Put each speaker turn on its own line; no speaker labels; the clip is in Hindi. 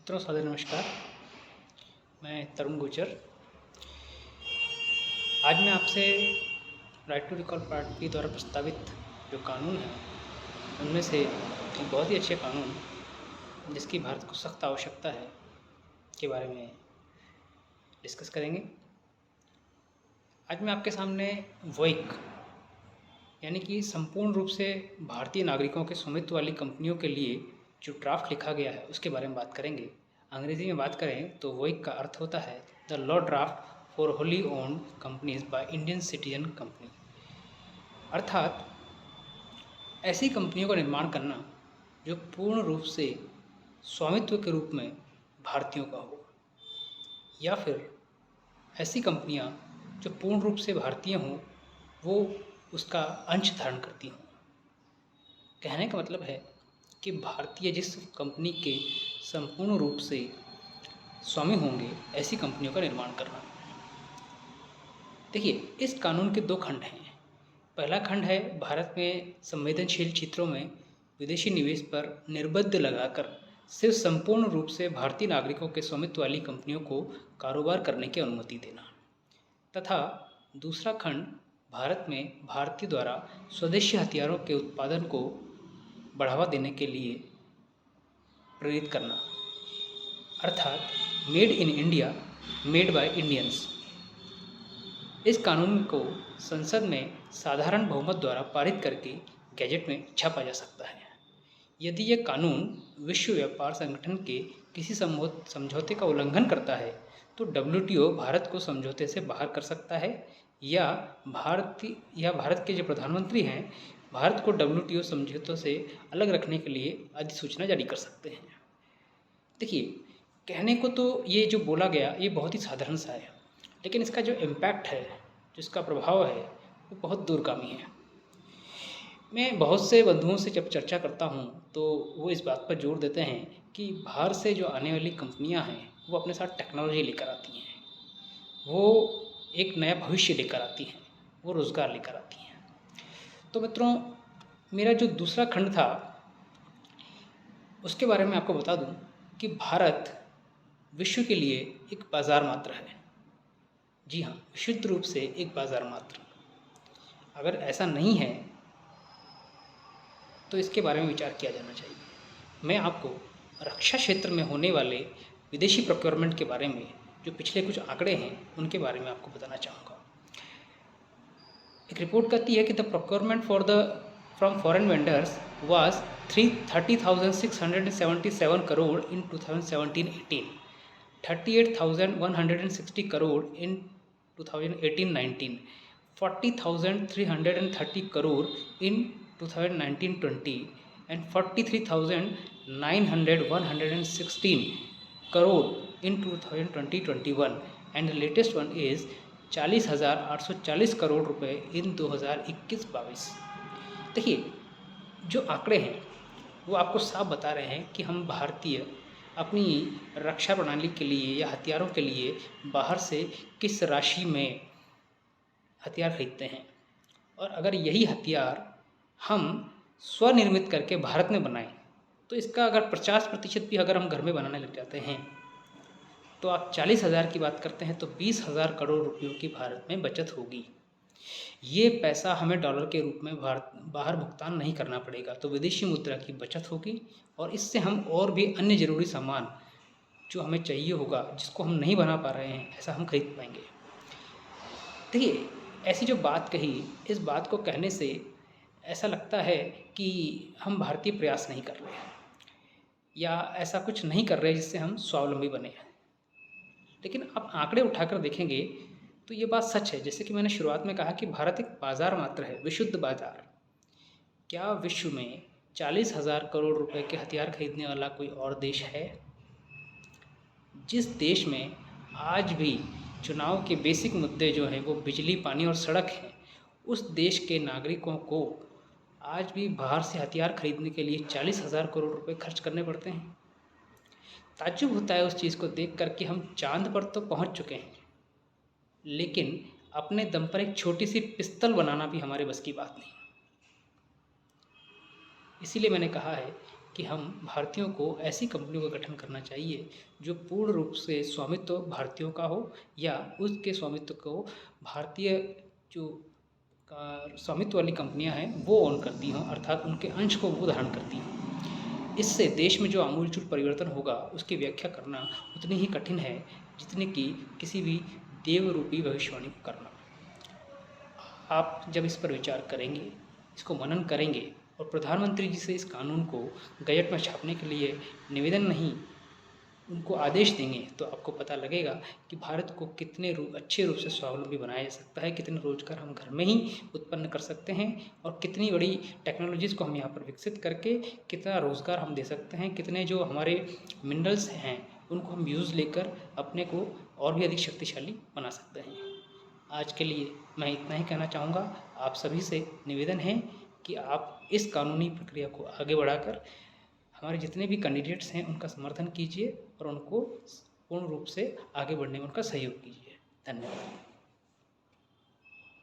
मित्रों सादर नमस्कार। मैं तरुण गुर्जर। आज मैं आपसे राइट टू रिकॉल पार्टी द्वारा प्रस्तावित जो कानून हैं उनमें से एक बहुत ही अच्छे कानून जिसकी भारत को सख्त आवश्यकता है के बारे में डिस्कस करेंगे। आज मैं आपके सामने वोइक यानी कि संपूर्ण रूप से भारतीय नागरिकों के स्वामित्व वाली कंपनियों के लिए जो ड्राफ्ट लिखा गया है उसके बारे में बात करेंगे। अंग्रेजी में बात करें तो वोइक का अर्थ होता है the law draft for wholly owned companies by Indian citizen company, अर्थात ऐसी कंपनियों का निर्माण करना जो पूर्ण रूप से स्वामित्व के रूप में भारतीयों का हो, या फिर ऐसी कंपनियां जो पूर्ण रूप से भारतीय हों वो उसका अंश धारण करती हूँ। कहने का मतलब है कि भारतीय जिस कंपनी के संपूर्ण रूप से स्वामी होंगे ऐसी कंपनियों का निर्माण करना। देखिए, इस कानून के दो खंड हैं। पहला खंड है भारत में संवेदनशील क्षेत्रों में विदेशी निवेश पर निर्बंध लगाकर सिर्फ संपूर्ण रूप से भारतीय नागरिकों के स्वामित्व वाली कंपनियों को कारोबार करने की अनुमति देना, तथा दूसरा खंड भारत में भारतीय द्वारा स्वदेशी हथियारों के उत्पादन को बढ़ावा देने के लिए प्रेरित करना, अर्थात made in India, made by Indians. इस कानून को संसद में साधारण बहुमत द्वारा पारित करके गैजेट में छापा जा सकता है। यदि यह कानून विश्व व्यापार संगठन के किसी समझौते का उल्लंघन करता है तो डब्ल्यूटीओ भारत को समझौते से बाहर कर सकता है, या भारत के जो प्रधानमंत्री हैं भारत को डब्ल्यूटीओ समझौतों से अलग रखने के लिए अधिसूचना जारी कर सकते हैं। देखिए, कहने को तो ये जो बोला गया ये बहुत ही साधारण सा है, लेकिन इसका जो इम्पैक्ट है, जो इसका प्रभाव है वो बहुत दूरगामी है। मैं बहुत से बंधुओं से जब चर्चा करता हूँ तो वो इस बात पर जोर देते हैं कि बाहर से जो आने वाली कंपनियाँ हैं वो अपने साथ टेक्नोलॉजी लेकर आती हैं, वो एक नया भविष्य लेकर आती हैं, वो रोज़गार लेकर आती हैं। तो मित्रों, मेरा जो दूसरा खंड था उसके बारे में आपको बता दूं कि भारत विश्व के लिए एक बाज़ार मात्र है। जी हाँ, विशुद्ध रूप से एक बाज़ार मात्र। अगर ऐसा नहीं है तो इसके बारे में विचार किया जाना चाहिए। मैं आपको रक्षा क्षेत्र में होने वाले विदेशी प्रोक्योरमेंट के बारे में जो पिछले कुछ आंकड़े हैं उनके बारे में आपको बताना चाहूँगा। एक रिपोर्ट कहती है कि the procurement from foreign vendors was 30,677 crore in 2017-18, 38,160 crore in 2018-19, 40,330 crore in 2019-20 and 43,916 crore in 2020-21, and the latest one is 40,840 crore रुपए इन 2021-22। देखिए, जो आंकड़े हैं वो आपको साफ बता रहे हैं कि हम भारतीय अपनी रक्षा प्रणाली के लिए या हथियारों के लिए बाहर से किस राशि में हथियार खरीदते हैं, और अगर यही हथियार हम स्वनिर्मित करके भारत में बनाएं तो इसका अगर 50% भी अगर हम घर में बनाने लग जाते हैं तो आप 40,000 की बात करते हैं तो 20,000 करोड़ रुपयों की भारत में बचत होगी। ये पैसा हमें डॉलर के रूप में बाहर भुगतान नहीं करना पड़ेगा, तो विदेशी मुद्रा की बचत होगी और इससे हम और भी अन्य ज़रूरी सामान जो हमें चाहिए होगा, जिसको हम नहीं बना पा रहे हैं, ऐसा हम खरीद पाएंगे। देखिए, ऐसी जो बात कही, इस बात को कहने से ऐसा लगता है कि हम भारतीय प्रयास नहीं कर रहे हैं या ऐसा कुछ नहीं कर रहे जिससे हम स्वावलंबी बने हैं। लेकिन आप आंकड़े उठाकर देखेंगे तो ये बात सच है। जैसे कि मैंने शुरुआत में कहा कि भारत एक बाज़ार मात्र है, विशुद्ध बाज़ार। क्या विश्व में 40,000 करोड़ रुपए के हथियार खरीदने वाला कोई और देश है? जिस देश में आज भी चुनाव के बेसिक मुद्दे जो हैं वो बिजली, पानी और सड़क हैं, उस देश के नागरिकों को आज भी बाहर से हथियार खरीदने के लिए 40,000 करोड़ रुपए खर्च करने पड़ते हैं। ताज्जुब होता है उस चीज़ को देख कर कि हम चांद पर तो पहुंच चुके हैं, लेकिन अपने दम पर एक छोटी सी पिस्तल बनाना भी हमारे बस की बात नहीं। इसीलिए मैंने कहा है कि हम भारतीयों को ऐसी कंपनियों का गठन करना चाहिए जो पूर्ण रूप से स्वामित्व भारतीयों का हो या उसके स्वामित्व को भारतीय जो का स्वामित्व वाली कंपनियां हैं वो ओन करती हों, अर्थात उनके अंश को वो धारण करती हों। इससे देश में जो आमूलचूल परिवर्तन होगा उसकी व्याख्या करना उतनी ही कठिन है जितनी कि किसी भी देव रूपी भविष्यवाणी को करना। आप जब इस पर विचार करेंगे, इसको मनन करेंगे और प्रधानमंत्री जी से इस कानून को गजट में छापने के लिए निवेदन नहीं, उनको आदेश देंगे, तो आपको पता लगेगा कि भारत को कितने अच्छे रूप से स्वावलंबी बनाया जा सकता है, कितने रोजगार हम घर में ही उत्पन्न कर सकते हैं और कितनी बड़ी टेक्नोलॉजीज़ को हम यहाँ पर विकसित करके कितना रोज़गार हम दे सकते हैं, कितने जो हमारे मिनरल्स हैं उनको हम यूज़ लेकर अपने को और भी अधिक शक्तिशाली बना सकते हैं। आज के लिए मैं इतना ही कहना चाहूँगा। आप सभी से निवेदन है कि आप इस कानूनी प्रक्रिया को आगे बढ़ाकर हमारे जितने भी कैंडिडेट्स हैं उनका समर्थन कीजिए और उनको पूर्ण रूप से आगे बढ़ने में उनका सहयोग कीजिए। धन्यवाद।